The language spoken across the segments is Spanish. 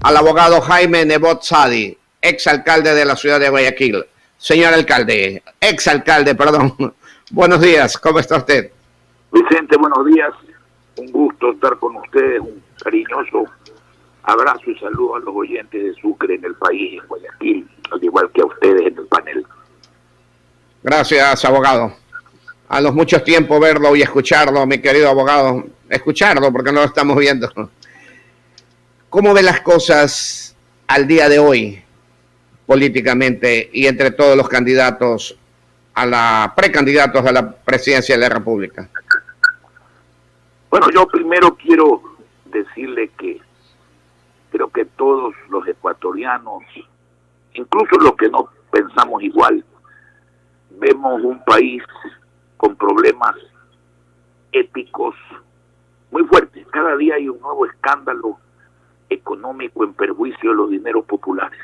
al abogado Jaime Nebot Sadi, exalcalde de la ciudad de Guayaquil. Señor alcalde, exalcalde, perdón. Buenos días, ¿cómo está usted? Vicente, buenos días. Un gusto estar con ustedes, un cariñoso abrazo y saludo a los oyentes de Sucre en el país, en Guayaquil, al igual que a ustedes en el panel. Gracias, abogado. A los muchos tiempos verlo y escucharlo, mi querido abogado. Escucharlo porque no lo estamos viendo. ¿Cómo ve las cosas al día de hoy, políticamente, y entre todos los candidatos precandidatos a la presidencia de la República? Bueno, yo primero quiero decirle que creo que todos los ecuatorianos, incluso los que no pensamos igual, vemos un país con problemas éticos muy fuertes. Cada día hay un nuevo escándalo económico en perjuicio de los dineros populares.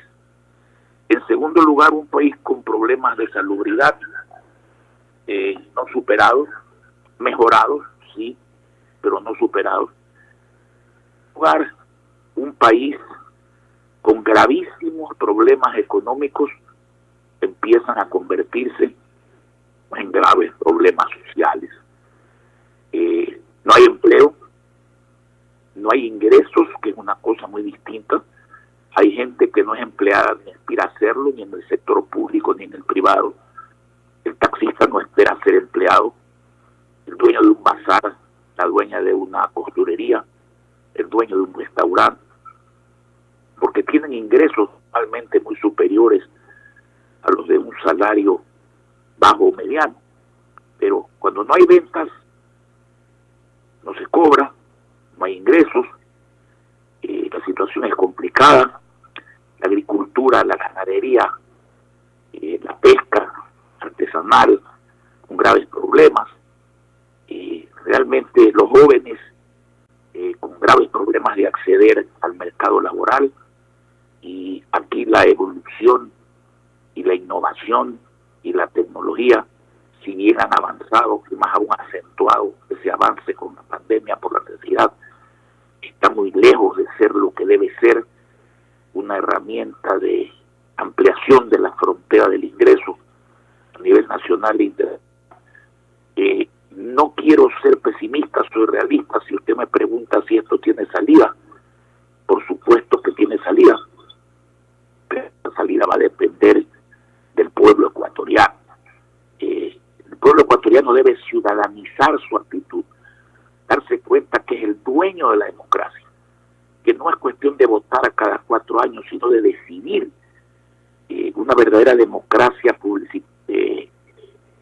En segundo lugar, un país con problemas de salubridad no superados, mejorados, sí, pero no superados. En tercer lugar, un país con gravísimos problemas económicos empiezan a convertirse en graves problemas sociales. No hay empleo, no hay ingresos, que es una cosa muy distinta. Hay gente que no es empleada ni aspira a hacerlo, ni en el sector público ni en el privado. El taxista no espera ser empleado. El dueño de un bazar, la dueña de una costurería, el dueño de un restaurante, porque tienen ingresos realmente muy superiores a los de un salario bajo o mediano. Pero cuando no hay ventas, no se cobra, no hay ingresos, la situación es complicada. La agricultura, la ganadería, la pesca artesanal, con graves problemas. Realmente los jóvenes con graves problemas de acceder al mercado laboral, y aquí la evolución y la innovación y la tecnología, si bien han avanzado, y más aún acentuado ese avance con la pandemia por la necesidad, está muy lejos de ser lo que debe ser una herramienta de ampliación de la frontera del ingreso a nivel nacional e internacional. No quiero ser pesimista, soy realista. Si usted me pregunta si esto tiene salida, por supuesto que tiene salida, pero la salida va a depender del pueblo ecuatoriano. El pueblo ecuatoriano debe ciudadanizar su actitud, darse cuenta que es el dueño de la democracia, que no es cuestión de votar a cada 4 años, sino de decidir. Una verdadera democracia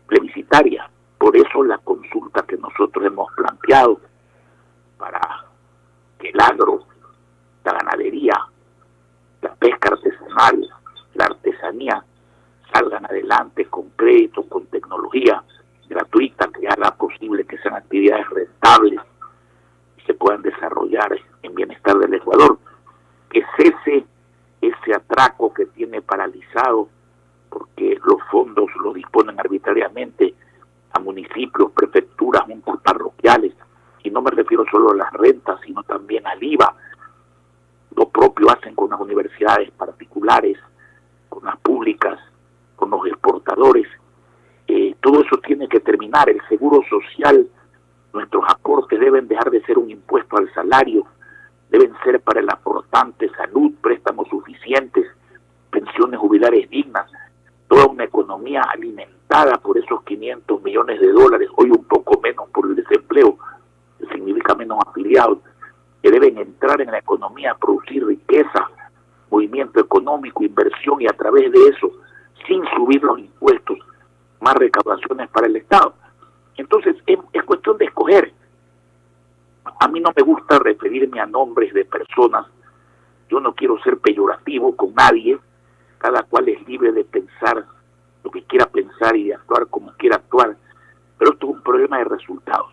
plebiscitaria. Por eso la consulta que nosotros hemos planteado, para que el agro, la ganadería, la pesca artesanal, la artesanía salgan adelante con crédito, con tecnología gratuita que haga posible que sean actividades rentables y se puedan desarrollar en bienestar del Ecuador. Que cese ese atraco que tiene paralizado, porque los fondos los disponen arbitrariamente a municipios, prefecturas, juntas parroquiales, y no me refiero solo a las rentas, sino también al IVA. Lo propio hacen con las universidades particulares, con las públicas, con los exportadores. Todo eso tiene que terminar. El seguro social, nuestros aportes deben dejar de ser un impuesto al salario, deben ser para el aportante salud, préstamos suficientes, pensiones jubilares dignas, toda una economía alimentada por esos 500 millones de dólares, hoy un poco menos por el desempleo, que significa menos afiliados, que deben entrar en la economía a producir riqueza, movimiento económico, inversión, y a través de eso, sin subir los impuestos, más recaudaciones para el Estado. Entonces es cuestión de escoger. A mí no me gusta referirme a nombres de personas, yo no quiero ser peyorativo con nadie, cada cual es libre de pensar lo que quiera pensar y de actuar como quiera actuar, pero esto es un problema de resultados.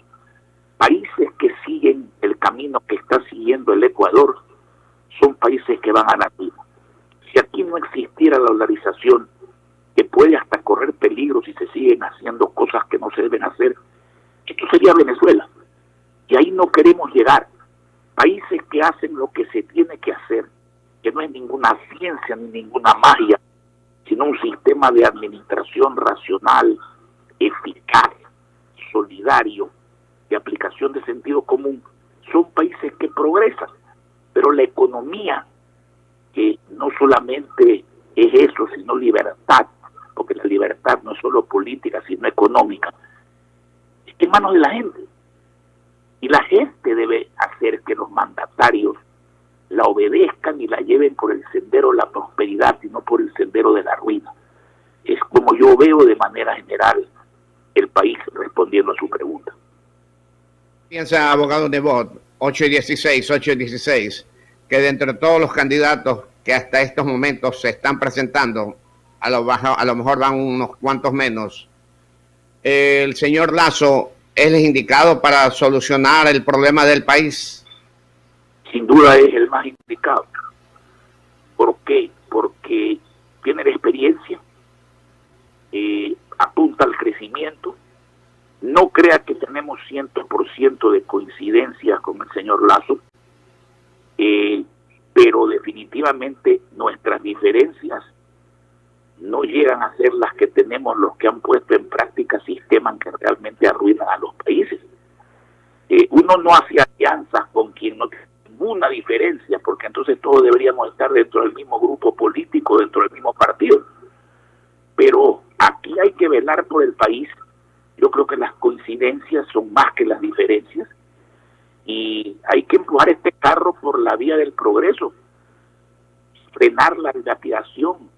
Países que siguen el camino que está siguiendo el Ecuador son países que van a la misma. Si aquí no existiera la dolarización, que puede hasta correr peligro si se siguen haciendo cosas que no se deben hacer, esto sería Venezuela. Y ahí no queremos llegar. Países que hacen lo que se tiene que hacer que no es ninguna ciencia ni ninguna magia, sino un sistema de administración racional, eficaz, solidario, de aplicación de sentido común, son países que progresan, pero la economía, que no solamente es eso, sino libertad, porque la libertad no es solo política, sino económica, está en manos de la gente. Y la gente debe hacer que los mandatarios la obedezcan y la lleven por el sendero de la prosperidad y no por el sendero de la ruina. Es como yo veo de manera general el país, respondiendo a su pregunta. Piensa, abogado Nebot, 8 y 16, que de entre todos los candidatos que hasta estos momentos se están presentando, a lo mejor van unos cuantos menos, el señor Lasso es el indicado para solucionar el problema del país. Sin duda es el más indicado. ¿Por qué? Porque tiene la experiencia, apunta al crecimiento. No crea que tenemos 100% de coincidencia con el señor Lasso, pero definitivamente nuestras diferencias no llegan a ser las que tenemos los que han puesto en práctica sistemas que realmente arruinan a los países. Uno no hace alianzas con quien no tiene ninguna diferencia, porque entonces todos deberíamos estar dentro del mismo grupo político, dentro del mismo partido. Pero aquí hay que velar por el país. Yo creo que las coincidencias son más que las diferencias y hay que empujar este carro por la vía del progreso, frenar la dilapidación,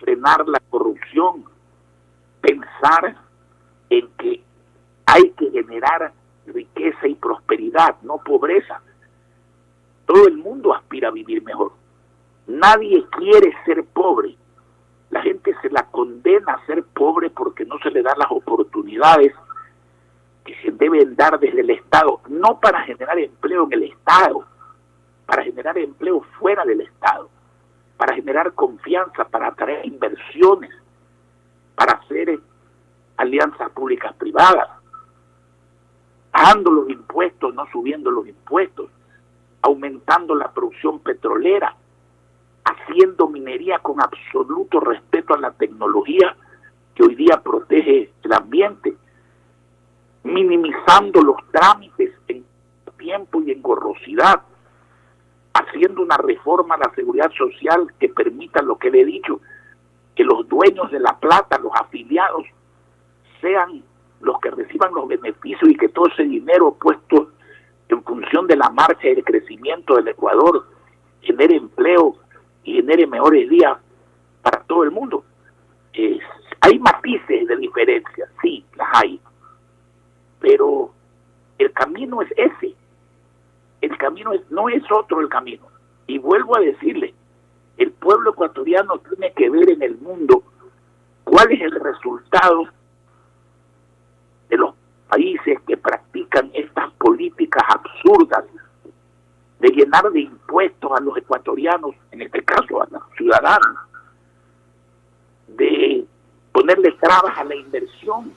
frenar la corrupción, pensar en que hay que generar riqueza y prosperidad, no pobreza. Todo el mundo aspira a vivir mejor. Nadie quiere ser pobre. La gente se la condena a ser pobre porque no se le dan las oportunidades que se deben dar desde el Estado, no para generar empleo en el Estado, para generar empleo fuera del Estado, para generar confianza, para atraer inversiones, para hacer alianzas públicas privadas, bajando los impuestos, no subiendo los impuestos, aumentando la producción petrolera, haciendo minería con absoluto respeto a la tecnología que hoy día protege el ambiente, minimizando los trámites en tiempo y engorrosidad, haciendo una reforma a la seguridad social que permita lo que le he dicho, que los dueños de la plata, los afiliados, sean los que reciban los beneficios y que todo ese dinero puesto en función de la marcha y el crecimiento del Ecuador genere empleo y genere mejores días para todo el mundo. Hay matices de diferencia, sí, las hay, pero el camino es ese. El camino no es otro el camino. Y vuelvo a decirle, el pueblo ecuatoriano tiene que ver en el mundo cuál es el resultado de los países que practican estas políticas absurdas de llenar de impuestos a los ecuatorianos, en este caso a los ciudadanos, de ponerle trabas a la inversión,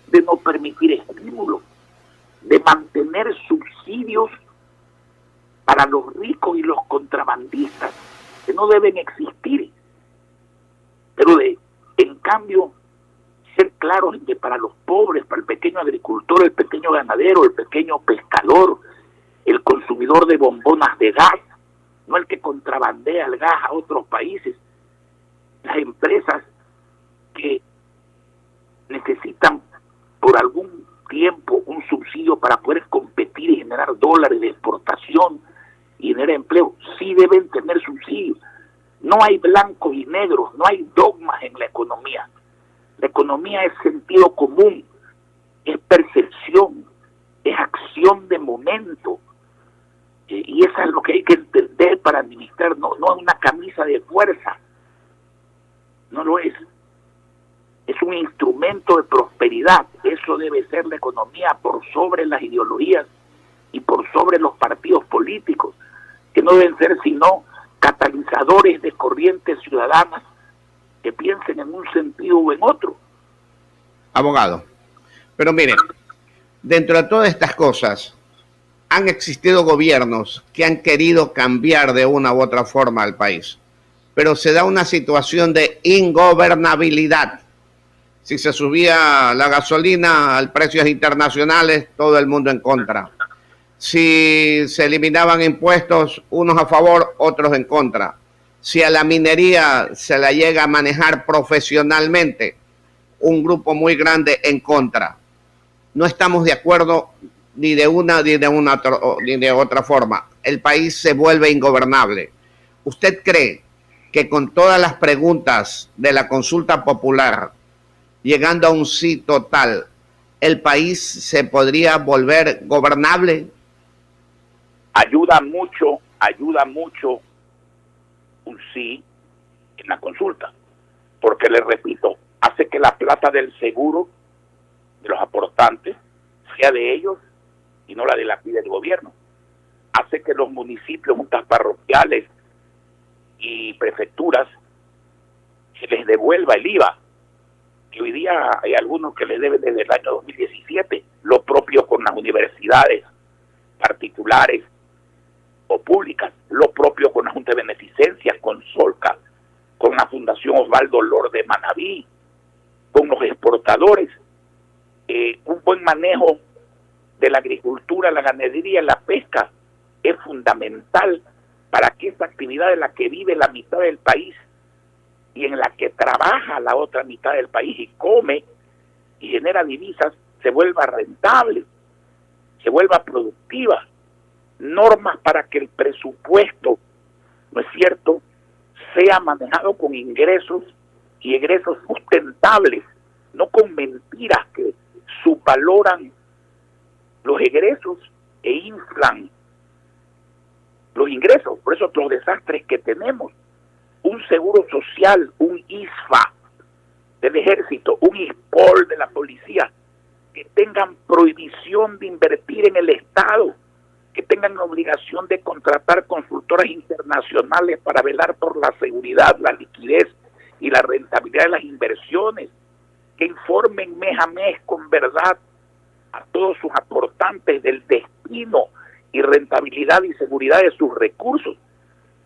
de no permitir estímulos, de mantener subsidios para los ricos y los contrabandistas que no deben existir, pero en cambio ser claros en que para los pobres, para el pequeño agricultor, el pequeño ganadero, el pequeño pescador, el consumidor de bombonas de gas, no el que contrabandea el gas a otros países, las empresas que necesitan por algún tiempo un subsidio para poder competir y generar dólares de exportación y generar empleo, sí deben tener subsidios. No hay blancos y negros, no hay dogmas en la economía. La economía es sentido común, es percepción, es acción de momento. Y eso es lo que hay que entender para administrar, no es una camisa de fuerza, no lo es. Es un instrumento de prosperidad. Eso debe ser la economía por sobre las ideologías y por sobre los partidos políticos, que no deben ser sino catalizadores de corrientes ciudadanas que piensen en un sentido o en otro. Abogado, pero mire, dentro de todas estas cosas, han existido gobiernos que han querido cambiar de una u otra forma al país, pero se da una situación de ingobernabilidad. Si se subía la gasolina a precios internacionales, todo el mundo en contra. Si se eliminaban impuestos, unos a favor, otros en contra. Si a la minería se la llega a manejar profesionalmente, un grupo muy grande en contra. No estamos de acuerdo ni de una ni de otra forma. El país se vuelve ingobernable. ¿Usted cree que con todas las preguntas de la consulta popular, llegando a un sí total, el país se podría volver gobernable? Ayuda mucho un sí en la consulta, porque les repito, hace que la plata del seguro de los aportantes sea de ellos y no la de la pide el gobierno. Hace que los municipios, juntas parroquiales y prefecturas se les devuelva el IVA, que hoy día hay algunos que les deben desde el año 2017, lo propio con las universidades particulares o públicas, lo propio con la Junta de Beneficencia, con Solca, con la Fundación Osvaldo Lor de Manabí, con los exportadores. Un buen manejo de la agricultura, la ganadería y la pesca es fundamental para que esa actividad en la que vive la mitad del país y en la que trabaja la otra mitad del país y come y genera divisas, se vuelva rentable, se vuelva productiva. Normas para que el presupuesto, ¿no es cierto?, sea manejado con ingresos y egresos sustentables, no con mentiras que subvaloran los egresos e inflan los ingresos. Por eso los desastres que tenemos, un seguro social, un ISFA del ejército, un ISPOL de la policía, que tengan prohibición de invertir en el Estado, que tengan la obligación de contratar consultoras internacionales para velar por la seguridad, la liquidez y la rentabilidad de las inversiones, que informen mes a mes con verdad a todos sus aportantes del destino y rentabilidad y seguridad de sus recursos.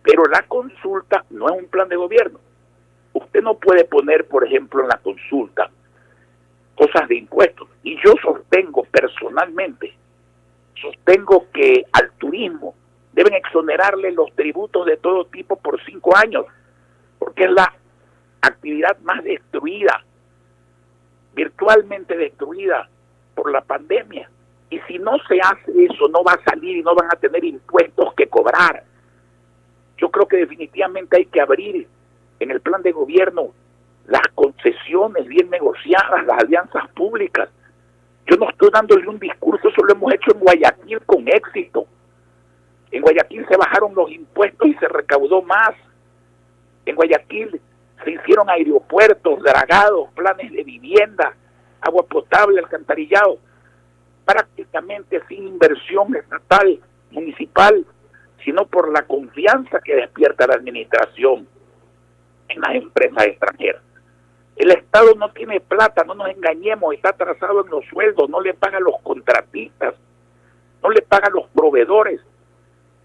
Pero la consulta no es un plan de gobierno. Usted no puede poner, por ejemplo, en la consulta cosas de impuestos. Y yo sostengo personalmente, que al turismo deben exonerarle los tributos de todo tipo por 5 años, porque es la actividad más destruida, virtualmente destruida por la pandemia. Y si no se hace eso, no va a salir y no van a tener impuestos que cobrar. Yo creo que definitivamente hay que abrir en el plan de gobierno las concesiones bien negociadas, las alianzas públicas. Yo no estoy dándole un discurso, eso lo hemos hecho en Guayaquil con éxito. En Guayaquil se bajaron los impuestos y se recaudó más. En Guayaquil se hicieron aeropuertos, dragados, planes de vivienda, agua potable, alcantarillado, prácticamente sin inversión estatal, municipal, sino por la confianza que despierta la administración en las empresas extranjeras. El Estado no tiene plata, no nos engañemos, está atrasado en los sueldos, no le paga a los contratistas, no le paga a los proveedores.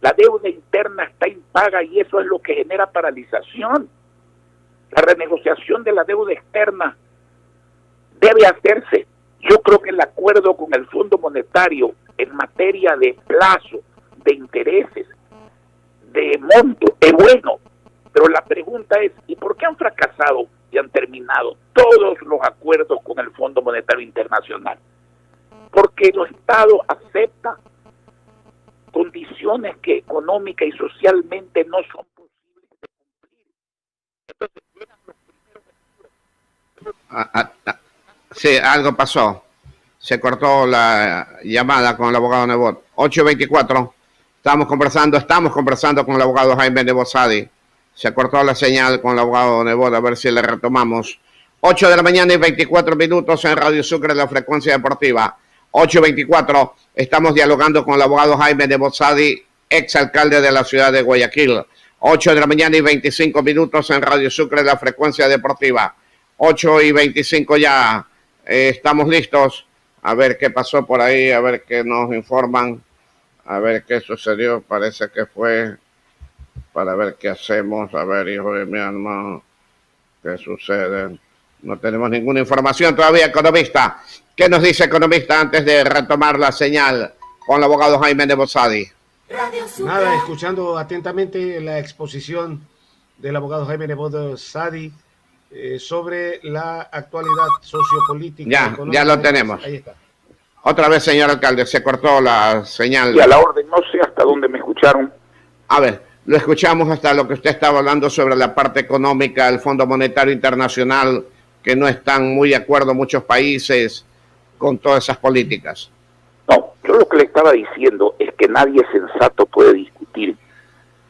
La deuda interna está impaga y eso es lo que genera paralización. La renegociación de la deuda externa debe hacerse. Yo creo que el acuerdo con el Fondo Monetario en materia de plazo, de intereses, de monto, es bueno. Pero la pregunta es, ¿y por qué han fracasado y han terminado todos los acuerdos con el Fondo Monetario Internacional? Porque los Estados aceptan condiciones que económica y socialmente no son posibles de cumplir. Entonces, llegan los primeros... Sí, algo pasó. Se cortó la llamada con el abogado Nebot. 8:24. Estamos conversando con el abogado Jaime Nebot Sadi. Se cortó la señal con el abogado Nebot, a ver si le retomamos. 8 de la mañana y 24 minutos en Radio Sucre, la frecuencia deportiva. 8:24. Estamos dialogando con el abogado Jaime Nebot Sadi, exalcalde de la ciudad de Guayaquil. 8 de la mañana y 25 minutos en Radio Sucre, la frecuencia deportiva. 8:25 ya. Estamos listos. A ver qué pasó por ahí, a ver qué nos informan. A ver qué sucedió. Parece que fue para ver qué hacemos. A ver, hijo de mi alma, qué sucede. No tenemos ninguna información todavía, economista. ¿Qué nos dice economista antes de retomar la señal con el abogado Jaime de Bosadi? Nada, escuchando atentamente la exposición del abogado Jaime de Bosadi sobre la actualidad sociopolítica. Ya lo tenemos. Ahí está. Otra vez, señor alcalde, se cortó la señal. Y a la orden, no sé hasta dónde me escucharon. A ver, lo escuchamos hasta lo que usted estaba hablando sobre la parte económica del Fondo Monetario Internacional, que no están muy de acuerdo muchos países con todas esas políticas. No, yo lo que le estaba diciendo es que nadie sensato puede discutir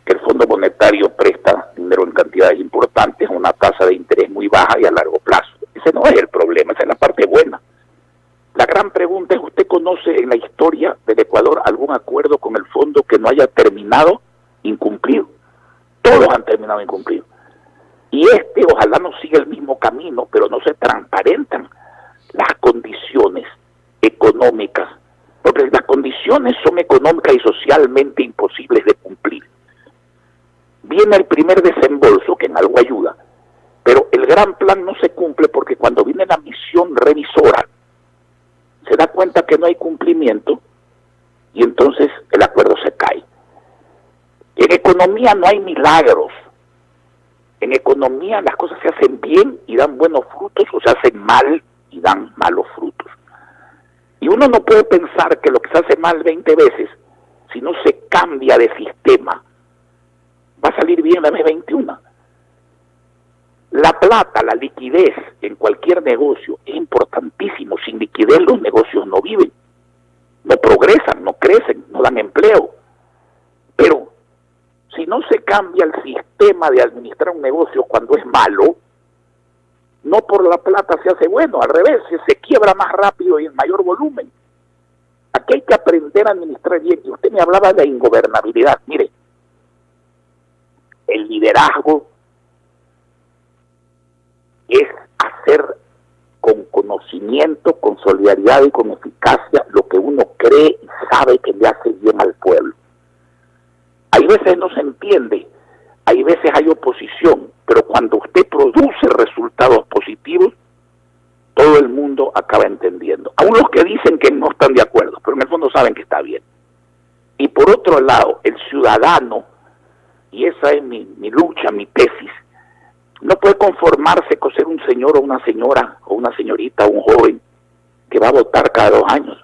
que el Fondo Monetario presta dinero en cantidades importantes a una tasa de interés muy baja y a largo plazo. Ese no es el problema, esa es la parte buena. La gran pregunta es, ¿usted conoce en la historia del Ecuador algún acuerdo con el fondo que no haya terminado incumplido? Todos han terminado incumplidos. Y ojalá no siga el mismo camino, pero no se transparentan las condiciones económicas, porque las condiciones son económicas y socialmente imposibles de cumplir. Viene el primer desembolso, que en algo ayuda, pero el gran plan no se cumple porque cuando viene la misión revisora, se da cuenta que no hay cumplimiento y entonces el acuerdo se cae. En economía no hay milagros. En economía las cosas se hacen bien y dan buenos frutos o se hacen mal y dan malos frutos. Y uno no puede pensar que lo que se hace mal 20 veces, si no se cambia de sistema, va a salir bien la vez 21. La plata, la liquidez en cualquier negocio es importantísimo. Sin liquidez los negocios no viven, no progresan, no crecen, no dan empleo. Pero si no se cambia el sistema de administrar un negocio cuando es malo, no por la plata se hace bueno, al revés, se quiebra más rápido y en mayor volumen. Aquí hay que aprender a administrar bien. Y usted me hablaba de ingobernabilidad. Mire, el liderazgo es hacer con conocimiento, con solidaridad y con eficacia lo que uno cree y sabe que le hace bien al pueblo. Hay veces no se entiende, hay veces hay oposición, pero cuando usted produce resultados positivos, todo el mundo acaba entendiendo. Aún los que dicen que no están de acuerdo, pero en el fondo saben que está bien. Y por otro lado, el ciudadano, y esa es mi lucha, mi tesis, no puede conformarse con ser un señor o una señora, o una señorita o un joven que va a votar cada 2 años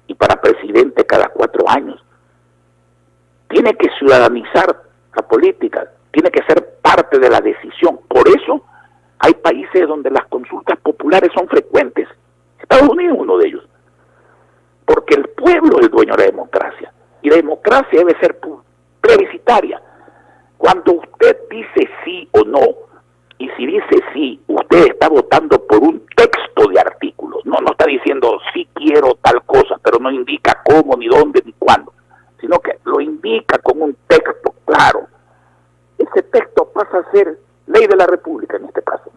y para presidente cada 4 años. Tiene que ciudadanizar la política, tiene que ser parte de la decisión. Por eso hay países donde las consultas populares son frecuentes. Estados Unidos es uno de ellos. Porque el pueblo es el dueño de la democracia. Y la democracia debe ser plebiscitaria. Cuando usted dice sí o no, y si dice sí, usted está votando por un texto de artículos. No está diciendo sí quiero tal cosa, pero no indica cómo, ni dónde, ni cuándo. Sino que lo indica con un texto claro. Ese texto pasa a ser ley de la República en este caso.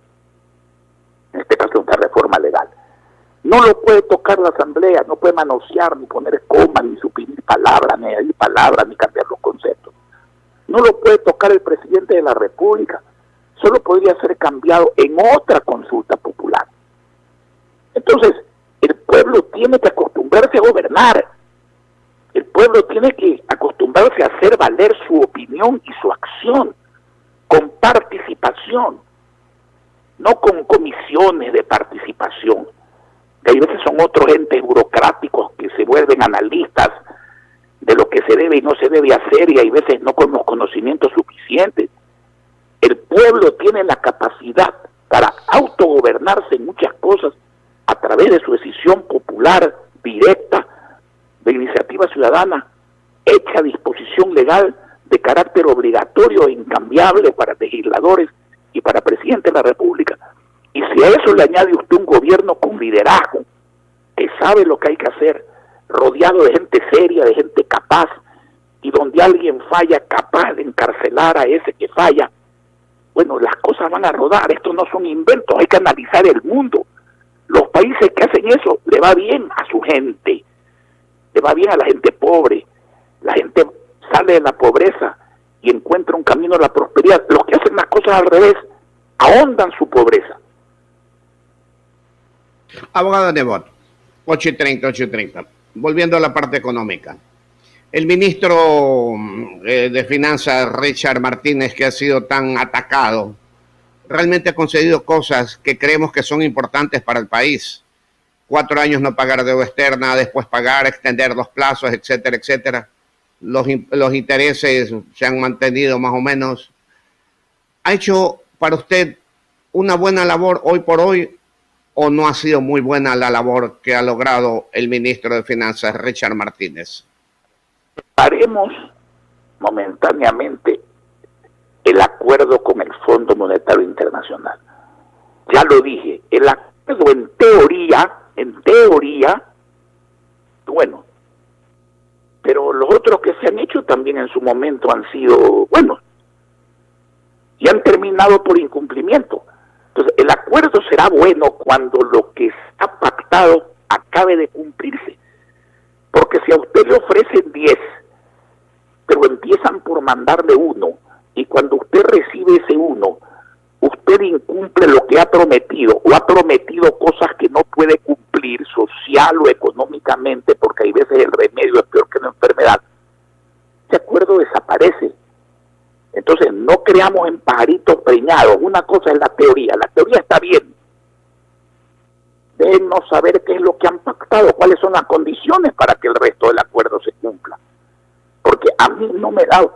En este caso una reforma legal. No lo puede tocar la Asamblea, no puede manosear, ni poner coma, ni suprimir palabras, ni añadir palabras, ni cambiar los conceptos. No lo puede tocar el presidente de la República. Solo podría ser cambiado en otra consulta popular. Entonces, el pueblo tiene que acostumbrarse a gobernar. El pueblo tiene que acostumbrarse a hacer valer su opinión y su acción con participación, no con comisiones de participación, que a veces son otros entes burocráticos que se vuelven analistas de lo que se debe y no se debe hacer y hay veces no con los conocimientos suficientes. El pueblo tiene la capacidad para autogobernarse en muchas cosas a través de su decisión popular, directa, de iniciativa ciudadana, hecha a disposición legal de carácter obligatorio e incambiable para legisladores y para presidente de la República. Y si a eso le añade usted un gobierno con liderazgo, que sabe lo que hay que hacer, rodeado de gente seria, de gente capaz, y donde alguien falla, capaz de encarcelar a ese que falla, bueno, las cosas van a rodar. Estos no son inventos, hay que analizar el mundo. Los países que hacen eso le va bien a su gente, le va bien a la gente pobre, La gente sale de la pobreza y encuentra un camino a la prosperidad. Los que hacen las cosas al revés ahondan su pobreza. Abogado Nebot, 8:30. Volviendo a la parte económica. El ministro de Finanzas, Richard Martínez, que ha sido tan atacado, realmente ha concedido cosas que creemos que son importantes para el país. 4 años no pagar deuda externa, después pagar, extender los plazos, etcétera, etcétera. Los intereses se han mantenido más o menos. ¿Ha hecho para usted una buena labor hoy por hoy o no ha sido muy buena la labor que ha logrado el ministro de Finanzas, Richard Martínez? Haremos momentáneamente el acuerdo con el Fondo Monetario Internacional. Ya lo dije, el acuerdo en teoría, bueno, pero los otros que se han hecho también en su momento han sido buenos y han terminado por incumplimiento. Entonces, el acuerdo será bueno cuando lo que está pactado acabe de cumplirse. Porque si a usted le ofrecen 10, pero empiezan por mandarle 1, y cuando usted recibe ese 1, usted incumple lo que ha prometido, o ha prometido cosas que no puede cumplir social o económicamente, porque hay veces el remedio es peor que la enfermedad, ese acuerdo desaparece. Entonces, no creamos en pajaritos preñados. Una cosa es la teoría está bien. Déjennos saber qué es lo que han pactado, cuáles son las condiciones para que el resto del acuerdo se cumpla. Porque a mí no me da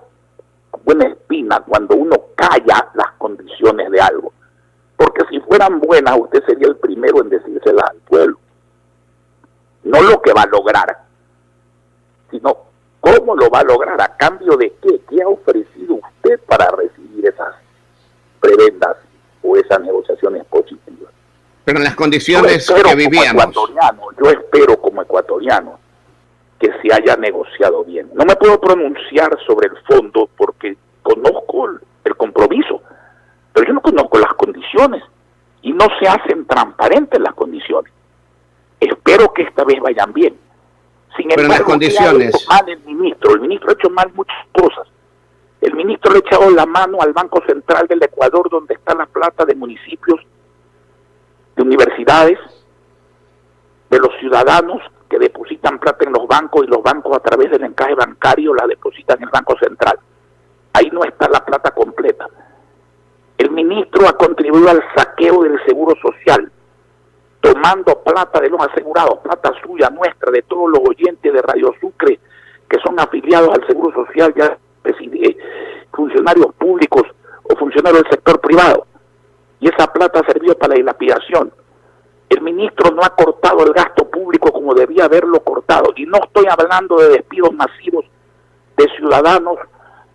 buena espina cuando uno calla las condiciones de algo. Porque si fueran buenas, usted sería el primero en decírselas al pueblo. No lo que va a lograr, sino cómo lo va a lograr, a cambio de qué. ¿Qué ha ofrecido usted para recibir esas prebendas o esas negociaciones positivas? Pero en las condiciones que vivíamos. Yo espero como ecuatoriano que se haya negociado bien. No me puedo pronunciar sobre el fondo porque conozco el compromiso, pero yo no conozco las condiciones y no se hacen transparentes las condiciones. Espero que esta vez vayan bien. Sin embargo, las condiciones. Ha hecho mal el ministro ha hecho mal muchas cosas. El ministro le ha echado la mano al Banco Central del Ecuador, donde está la plata de municipios, de universidades, de los ciudadanos que depositan plata en los bancos y los bancos a través del encaje bancario la depositan en el Banco Central. Ahí no está la plata completa. El ministro ha contribuido al saqueo del seguro social, tomando plata de los asegurados, plata suya, nuestra, de todos los oyentes de Radio Sucre que son afiliados al seguro social, ya funcionarios públicos o funcionarios del sector privado. Y esa plata ha servido para la dilapidación. El ministro no ha cortado el gasto público como debía haberlo cortado. Y no estoy hablando de despidos masivos de ciudadanos,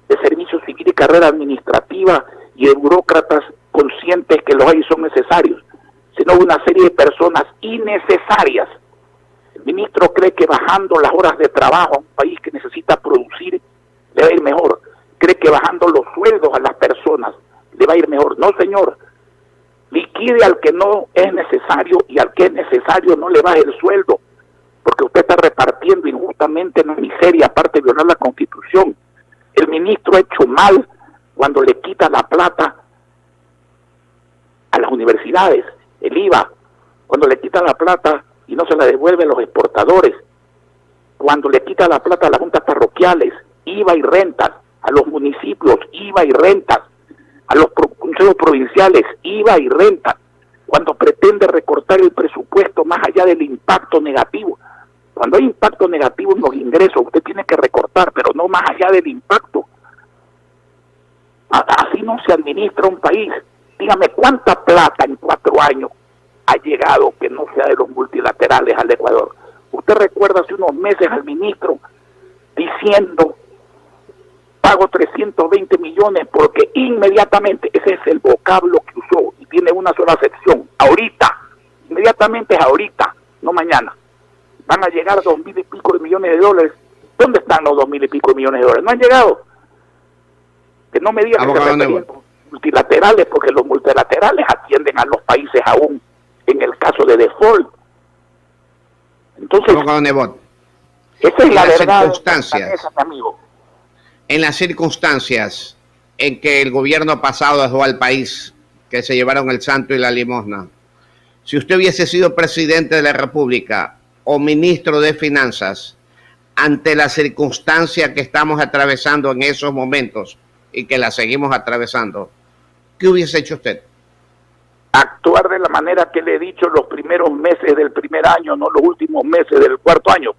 de servicio civil y carrera administrativa y de burócratas conscientes que los hay son necesarios, sino una serie de personas innecesarias. El ministro cree que bajando las horas de trabajo a un país que necesita producir le va a ir mejor. Cree que bajando los sueldos a las personas le va a ir mejor. No, señor. Liquide al que no es necesario y al que es necesario no le baje el sueldo, porque usted está repartiendo injustamente la miseria, aparte de violar la Constitución. El ministro ha hecho mal cuando le quita la plata a las universidades, el IVA, cuando le quita la plata y no se la devuelve a los exportadores, cuando le quita la plata a las juntas parroquiales, IVA y rentas, a los municipios, IVA y rentas, a los consejos provinciales, IVA y renta, cuando pretende recortar el presupuesto más allá del impacto negativo. Cuando hay impacto negativo en los ingresos, usted tiene que recortar, pero no más allá del impacto. Así no se administra un país. Dígame, ¿cuánta plata en 4 años ha llegado que no sea de los multilaterales al Ecuador? Usted recuerda hace unos meses al ministro diciendo: pago 320 millones porque inmediatamente, ese es el vocablo que usó y tiene una sola sección, ahorita, inmediatamente es ahorita, no mañana, van a llegar 2,000 y pico de millones de dólares. ¿Dónde están los 2,000 y pico de millones de dólares? No han llegado. Que no me digan que se referían multilaterales, porque los multilaterales atienden a los países aún en el caso de default. Entonces, Esa es la verdad, circunstancias, amigo. En las circunstancias en que el gobierno pasado dejó al país, que se llevaron el santo y la limosna, si usted hubiese sido presidente de la República o ministro de Finanzas, ante la circunstancia que estamos atravesando en esos momentos y que la seguimos atravesando, ¿qué hubiese hecho usted? Actuar de la manera que le he dicho los primeros meses del primer año, no los últimos meses del cuarto año.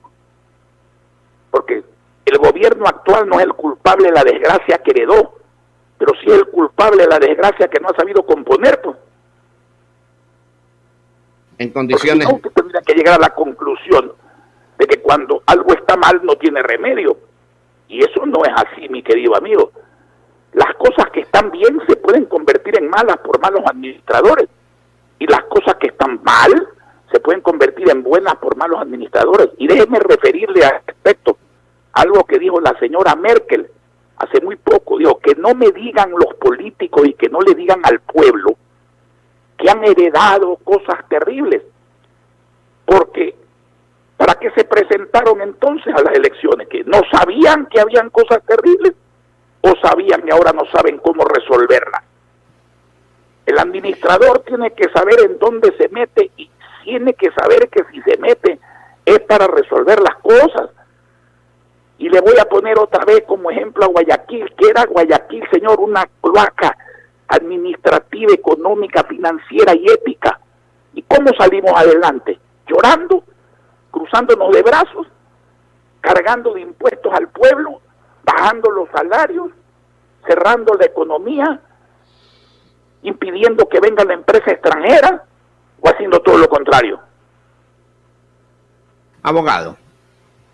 Porque el gobierno actual no es el culpable de la desgracia que heredó, pero sí es el culpable de la desgracia que no ha sabido componer, pues. En condiciones... Porque usted tendría que llegar a la conclusión de que cuando algo está mal no tiene remedio. Y eso no es así, mi querido amigo. Las cosas que están bien se pueden convertir en malas por malos administradores. Y las cosas que están mal se pueden convertir en buenas por malos administradores. Y déjeme referirle al respecto algo que dijo la señora Merkel hace muy poco. Dijo que no me digan los políticos y que no le digan al pueblo que han heredado cosas terribles. Porque, ¿para qué se presentaron entonces a las elecciones? ¿Que no sabían que habían cosas terribles? ¿O sabían y ahora no saben cómo resolverlas? El administrador tiene que saber en dónde se mete y tiene que saber que si se mete es para resolver las cosas. Y le voy a poner otra vez como ejemplo a Guayaquil, que era Guayaquil, señor, una cloaca administrativa, económica, financiera y ética. ¿Y cómo salimos adelante? Llorando, cruzándonos de brazos, cargando de impuestos al pueblo, bajando los salarios, cerrando la economía, impidiendo que venga la empresa extranjera, o haciendo todo lo contrario. Abogado,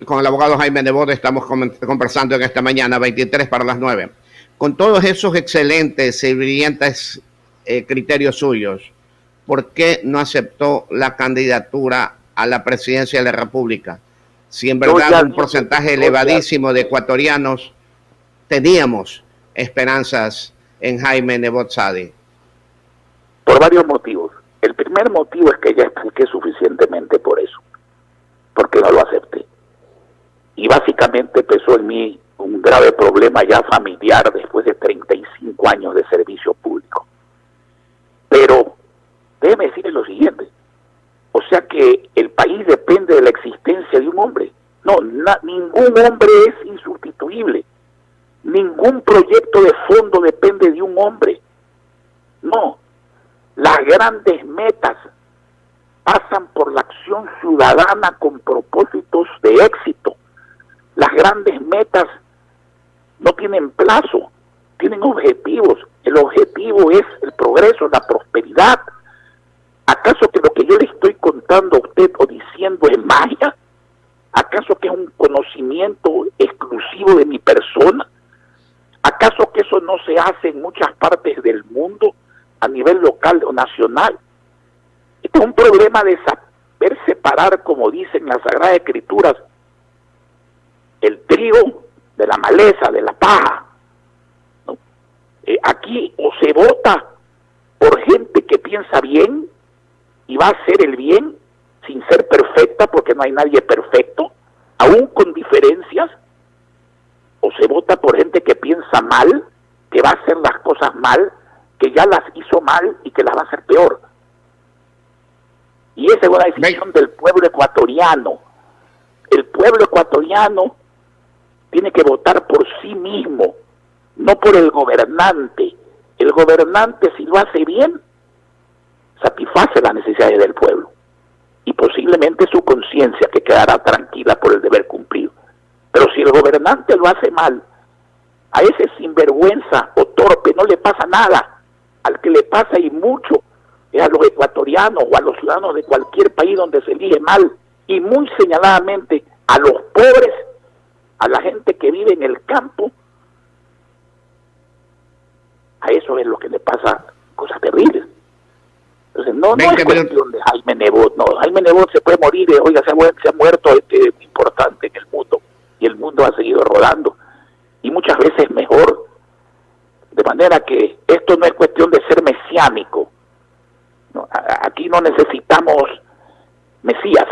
con el abogado Jaime Nebot estamos conversando en esta mañana, 23 para las 9. Con todos esos excelentes y brillantes criterios suyos, ¿por qué no aceptó la candidatura a la presidencia de la República? Si en verdad un porcentaje elevadísimo de ecuatorianos teníamos esperanzas en Jaime Nebot Sadi. Por varios motivos. El primer motivo es que ya expliqué suficientemente por eso, porque no lo acepté. Y básicamente empezó en mí un grave problema ya familiar después de 35 años de servicio público. Pero déjeme decirle lo siguiente, o sea que el país depende de la existencia de un hombre. No, ningún hombre es insustituible, ningún proyecto de fondo depende de un hombre. No, las grandes metas pasan por la acción ciudadana con propósitos de éxito. Las grandes metas no tienen plazo, tienen objetivos. El objetivo es el progreso, la prosperidad. ¿Acaso que lo que yo le estoy contando a usted o diciendo es magia? ¿Acaso que es un conocimiento exclusivo de mi persona? ¿Acaso que eso no se hace en muchas partes del mundo a nivel local o nacional? Este es un problema de saber separar, como dicen las Sagradas Escrituras, el trigo de la maleza, de la paja, ¿no? Aquí o se vota por gente que piensa bien y va a hacer el bien sin ser perfecta, porque no hay nadie perfecto, aún con diferencias, o se vota por gente que piensa mal, que va a hacer las cosas mal, que ya las hizo mal y que las va a hacer peor. Y esa es una decisión del pueblo ecuatoriano. El pueblo ecuatoriano tiene que votar por sí mismo, no por el gobernante. El gobernante, si lo hace bien, satisface las necesidades del pueblo y posiblemente su conciencia, que quedará tranquila por el deber cumplido. Pero si el gobernante lo hace mal, a ese sinvergüenza o torpe no le pasa nada. Al que le pasa y mucho es a los ecuatorianos o a los ciudadanos de cualquier país donde se elige mal, y muy señaladamente a los pobres, a la gente que vive en el campo. A eso es lo que le pasa cosas terribles. Entonces no es cuestión de Jaime Nebot, no. Jaime Nebot se puede morir, oiga, se ha muerto importante en el mundo, y el mundo ha seguido rodando, y muchas veces mejor. De manera que esto no es cuestión de ser mesiánico. No, aquí no necesitamos Mesías.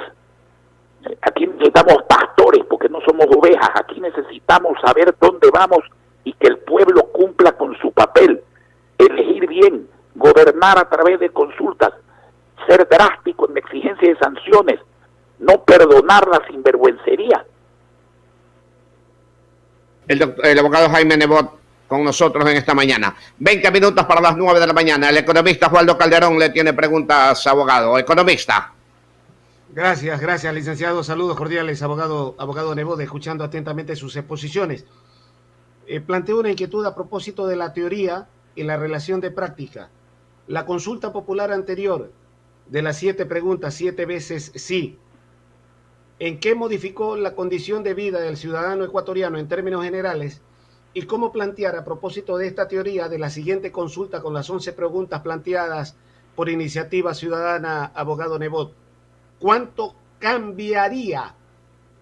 Aquí necesitamos pastores porque no somos ovejas. Aquí necesitamos saber dónde vamos y que el pueblo cumpla con su papel. Elegir bien, gobernar a través de consultas, ser drástico en la exigencia de sanciones, no perdonar la sinvergüencería. El abogado Jaime Nebot con nosotros en esta mañana. 20 minutos para las 9 de la mañana. El economista Waldo Calderón le tiene preguntas, abogado. Economista. Gracias, licenciado. Saludos cordiales, abogado Nebot, escuchando atentamente sus exposiciones. Planteo una inquietud a propósito de la teoría y la relación de práctica. La consulta popular anterior de las 7 preguntas, 7 veces sí, ¿en qué modificó la condición de vida del ciudadano ecuatoriano en términos generales? Y cómo plantear a propósito de esta teoría de la siguiente consulta con las 11 preguntas planteadas por iniciativa ciudadana, abogado Nebot. ¿Cuánto cambiaría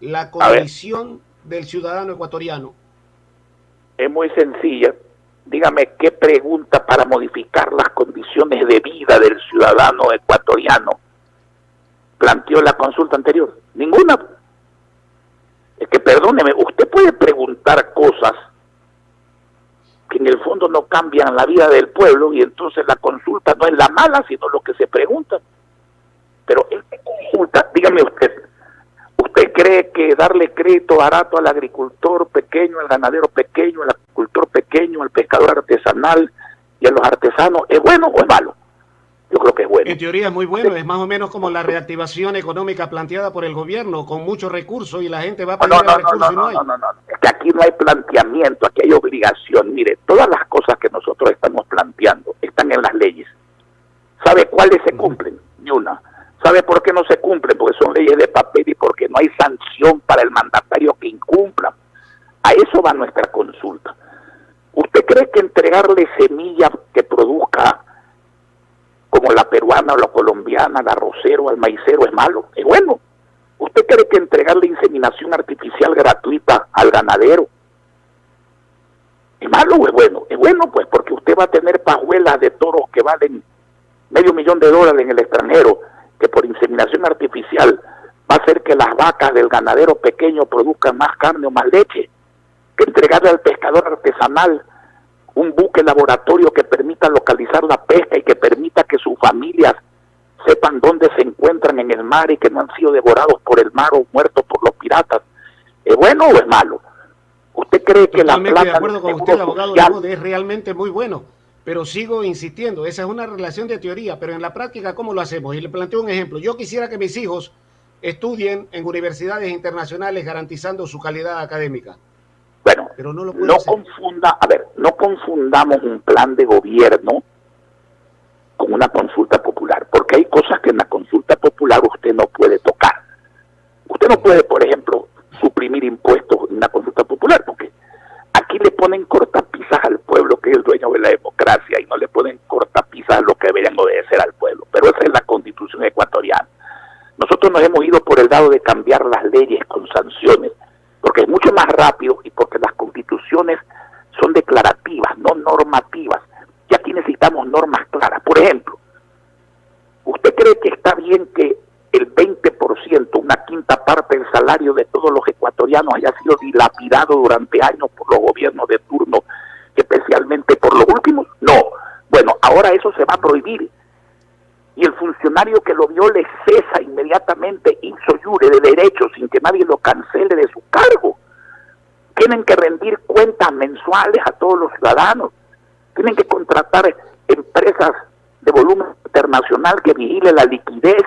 la condición del ciudadano ecuatoriano? Es muy sencilla. Dígame qué pregunta para modificar las condiciones de vida del ciudadano ecuatoriano planteó la consulta anterior. Ninguna. Es que perdóneme, usted puede preguntar cosas que en el fondo no cambian la vida del pueblo y entonces la consulta no es la mala, sino lo que se pregunta. Pero esta consulta, dígame ¿usted cree que darle crédito barato al agricultor pequeño, al ganadero pequeño, al agricultor pequeño, al pescador artesanal y a los artesanos es bueno o es malo? Yo creo que es bueno. En teoría es muy bueno, es más o menos como la reactivación económica planteada por el gobierno, con muchos recursos y la gente va a pedir el recurso y no hay. No. Es que aquí no hay planteamiento, aquí hay obligación. Mire, todas las cosas que nosotros estamos planteando están en las leyes. ¿Sabe cuáles se cumplen? Ni una. ¿Sabe por qué no se cumplen? Porque son leyes de papel y porque no hay sanción para el mandatario que incumpla. A eso va nuestra consulta. ¿Usted cree que entregarle semilla que produzca como la peruana o la colombiana, al arrocero, al maicero es malo? Es bueno. ¿Usted cree que entregarle inseminación artificial gratuita al ganadero es malo o es bueno? Es bueno, pues, porque usted va a tener pajuelas de toros que valen $500,000 en el extranjero, que por inseminación artificial va a hacer que las vacas del ganadero pequeño produzcan más carne o más leche, que entregarle al pescador artesanal un buque laboratorio que permita localizar la pesca y que permita que sus familias sepan dónde se encuentran en el mar y que no han sido devorados por el mar o muertos por los piratas. ¿Es bueno o es malo? ¿Usted cree que la plata de acuerdo con usted, abogado Nebot, es realmente muy bueno? Pero sigo insistiendo, esa es una relación de teoría, pero en la práctica, ¿cómo lo hacemos? Y le planteo un ejemplo. Yo quisiera que mis hijos estudien en universidades internacionales garantizando su calidad académica. Bueno, pero no confundamos un plan de gobierno con una consulta popular, porque hay cosas que en la consulta popular usted no puede tocar. Usted no puede, por ejemplo, suprimir impuestos en una consulta popular, porque aquí le ponen cortapisas al pueblo, que es el dueño de la democracia, y no le ponen cortapisas a los que deberían obedecer al pueblo. Pero esa es la constitución ecuatoriana. Nosotros nos hemos ido por el lado de cambiar las leyes con sanciones, porque es mucho más rápido y porque las constituciones son declarativas, no normativas. Y aquí necesitamos normas claras. Por ejemplo, ¿usted cree que está bien que el 20%, una quinta parte del salario de todos los ecuatorianos haya sido dilapidado durante años por los gobiernos de turno, especialmente por los últimos? No. Bueno, ahora eso se va a prohibir. Y el funcionario que lo viole cesa inmediatamente ipso iure de derecho sin que nadie lo cancele de su cargo. Tienen que rendir cuentas mensuales a todos los ciudadanos. Tienen que contratar empresas de volumen internacional que vigile la liquidez,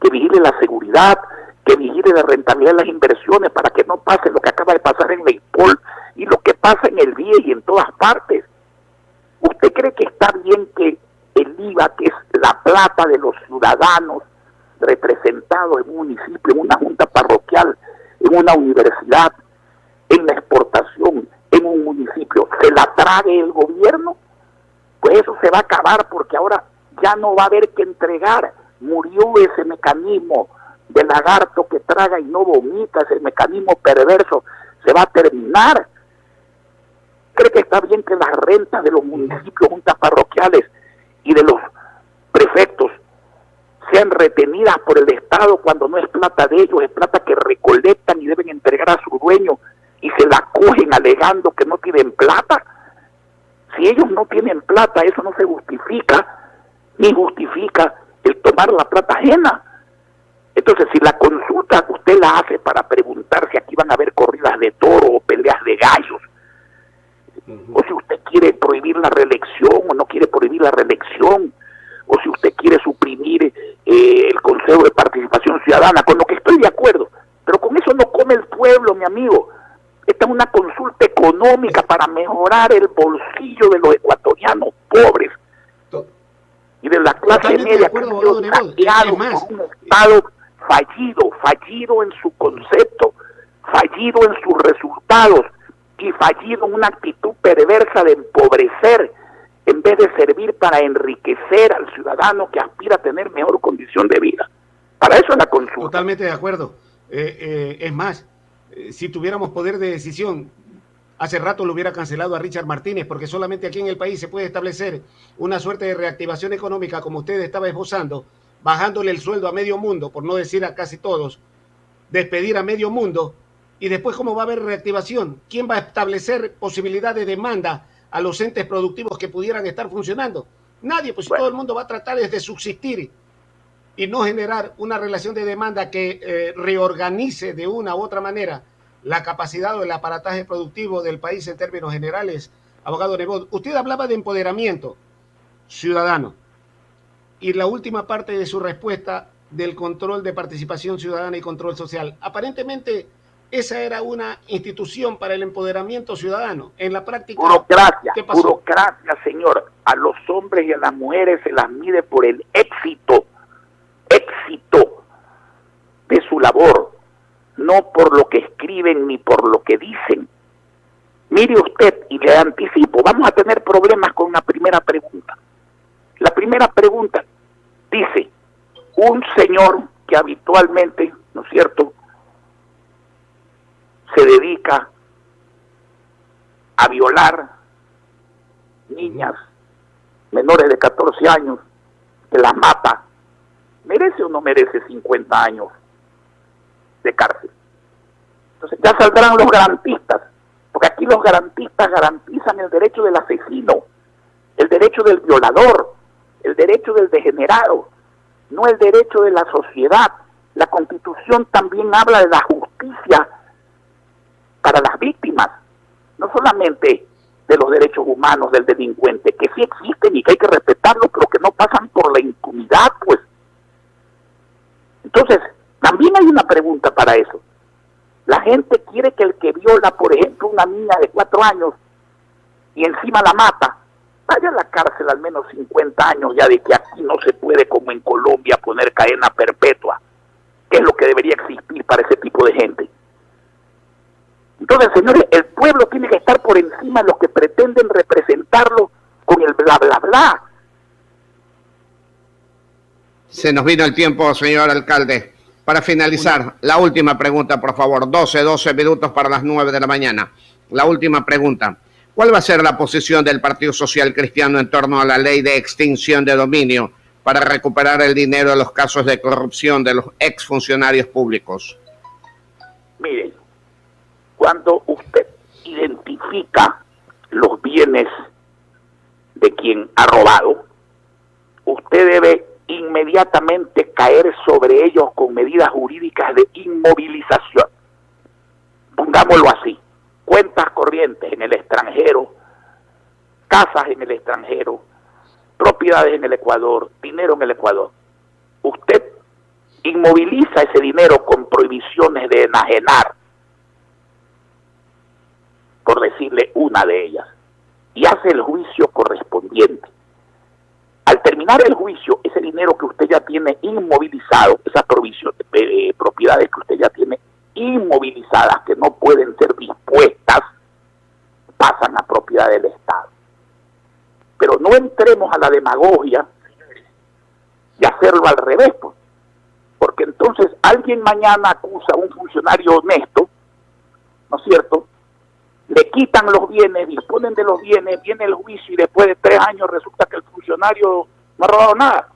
que vigile la seguridad, que vigile la rentabilidad de las inversiones para que no pase lo que acaba de pasar en la IPOL y lo que pasa en el BIE y en todas partes. ¿Usted cree que está bien que el IVA, que es la plata de los ciudadanos representados en un municipio, en una junta parroquial, en una universidad, en la exportación, en un municipio, se la trague el gobierno? Pues eso se va a acabar porque ahora ya no va a haber que entregar. Murió ese mecanismo de lagarto que traga y no vomita, ese mecanismo perverso se va a terminar. ¿Cree que está bien que las rentas de los municipios, juntas parroquiales y de los prefectos sean retenidas por el Estado cuando no es plata de ellos, es plata que recolectan y deben entregar a su dueño y se la cogen alegando que no tienen plata. Si ellos no tienen plata, eso no se justifica, ni justifica el tomar la plata ajena. Entonces, si la consulta usted la hace para preguntar si aquí van a haber corridas de toro o peleas de gallos, o si usted quiere prohibir la reelección o no quiere prohibir la reelección, o si usted quiere suprimir el Consejo de Participación Ciudadana, con lo que estoy de acuerdo, pero con eso no come el pueblo, mi amigo. Esta es una consulta económica para mejorar el bolsillo de los ecuatorianos pobres y de la clase media que han sido saqueados por un Estado fallido en su concepto, fallido en sus resultados y fallido en una actitud perversa de empobrecer en vez de servir para enriquecer al ciudadano que aspira a tener mejor condición de vida. Para eso es la consulta. Totalmente de acuerdo. Es más, si tuviéramos poder de decisión, hace rato lo hubiera cancelado a Richard Martínez, porque solamente aquí en el país se puede establecer una suerte de reactivación económica, como usted estaba esbozando, bajándole el sueldo a medio mundo, por no decir a casi todos, despedir a medio mundo, y después ¿cómo va a haber reactivación? ¿Quién va a establecer posibilidad de demanda a los entes productivos que pudieran estar funcionando? Nadie, pues todo el mundo va a tratar de subsistir y no generar una relación de demanda que reorganice de una u otra manera la capacidad o el aparataje productivo del país en términos generales. Abogado Nebot, usted hablaba de empoderamiento ciudadano y la última parte de su respuesta del control de participación ciudadana y control social. Aparentemente esa era una institución para el empoderamiento ciudadano. En la práctica, ¿qué pasó? Burocracia, señor. A los hombres y a las mujeres se las mide por el éxito de su labor, no por lo que escriben ni por lo que dicen. Mire usted, y le anticipo, vamos a tener problemas con la primera pregunta. La primera pregunta dice, un señor que habitualmente, ¿no es cierto?, se dedica a violar niñas menores de 14 años, que las mata, ¿merece o no merece 50 años de cárcel? Entonces ya saldrán los garantistas, porque aquí los garantistas garantizan el derecho del asesino, el derecho del violador, el derecho del degenerado, no el derecho de la sociedad. La Constitución también habla de la justicia para las víctimas, no solamente de los derechos humanos del delincuente, que sí existen y que hay que respetarlos, pero que no pasan por la impunidad, pues. Entonces, también hay una pregunta para eso. La gente quiere que el que viola, por ejemplo, una niña de 4 años y encima la mata, vaya a la cárcel al menos 50 años, ya de que aquí no se puede, como en Colombia, poner cadena perpetua, que es lo que debería existir para ese tipo de gente. Entonces, señores, el pueblo tiene que estar por encima de los que pretenden representarlo con el bla, bla, bla. Se nos vino el tiempo, señor alcalde. Para finalizar, la última pregunta, por favor. 12 minutos para las 9 de la mañana. La última pregunta. ¿Cuál va a ser la posición del Partido Social Cristiano en torno a la ley de extinción de dominio para recuperar el dinero de los casos de corrupción de los exfuncionarios públicos? Miren, cuando usted identifica los bienes de quien ha robado, usted debe inmediatamente caer sobre ellos con medidas jurídicas de inmovilización. Pongámoslo así, cuentas corrientes en el extranjero, casas en el extranjero, propiedades en el Ecuador, dinero en el Ecuador. Usted inmoviliza ese dinero con prohibiciones de enajenar, por decirle una de ellas, y hace el juicio correspondiente. Al terminar el juicio, ese dinero que usted ya tiene inmovilizado, esas propiedades que usted ya tiene inmovilizadas, que no pueden ser dispuestas, pasan a propiedad del Estado. Pero no entremos a la demagogia y hacerlo al revés, pues, porque entonces alguien mañana acusa a un funcionario honesto, ¿no es cierto?, le quitan los bienes, disponen de los bienes, viene el juicio y después de 3 años resulta que el funcionario no ha robado nada.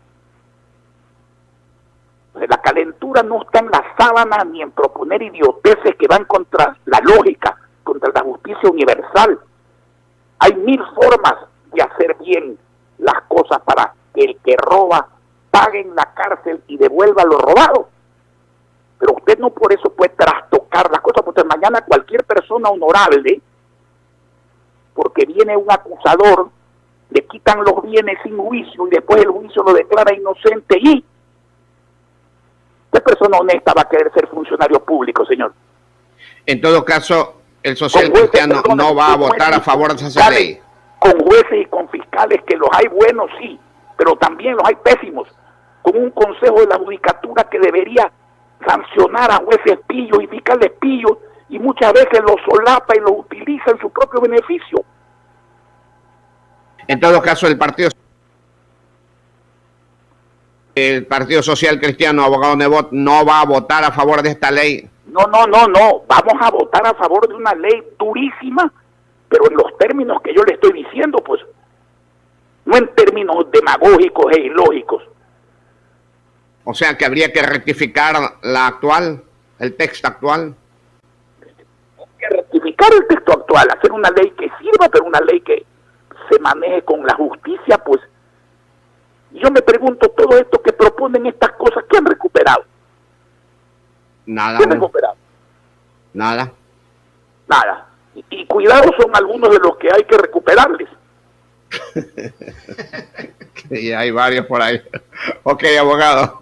La calentura no está en la sábana ni en proponer idioteces que van contra la lógica, contra la justicia universal. Hay 1000 formas de hacer bien las cosas para que el que roba pague en la cárcel y devuelva lo robado. Pero usted no por eso puede trastocar las cosas, porque mañana cualquier persona honorable, porque viene un acusador, le quitan los bienes sin juicio y después el juicio lo declara inocente y ¿qué persona honesta va a querer ser funcionario público, señor? En todo caso, el social cristiano no va a votar a favor de esa ley. Con jueces y con fiscales, que los hay buenos, sí, pero también los hay pésimos. Con un consejo de la judicatura que debería sancionar a jueces pillos y fiscales pillos, y muchas veces los solapa y los utiliza en su propio beneficio. En todo caso, el Partido Social Cristiano, abogado Nebot, no va a votar a favor de esta ley. No. Vamos a votar a favor de una ley durísima, pero en los términos que yo le estoy diciendo, pues, no en términos demagógicos e ilógicos. O sea que habría que rectificar el texto actual. Hay que rectificar el texto actual, hacer una ley que sirva, pero una ley que se maneje con la justicia, pues. Yo me pregunto, todo esto que proponen estas cosas, ¿qué han recuperado? Nada. ¿Qué han recuperado? Nada. Y cuidado, son algunos de los que hay que recuperarles. Y hay varios por ahí. Ok, abogado.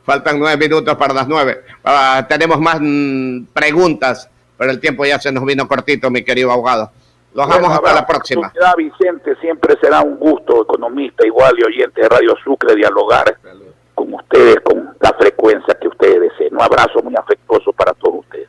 Faltan 9 minutos para las 9. Tenemos más preguntas, pero el tiempo ya se nos vino cortito, mi querido abogado. Los dejamos hasta la próxima. Vicente, siempre será un gusto, economista igual y oyente de Radio Sucre, dialogar con ustedes con la frecuencia que ustedes deseen. Un abrazo muy afectuoso para todos ustedes.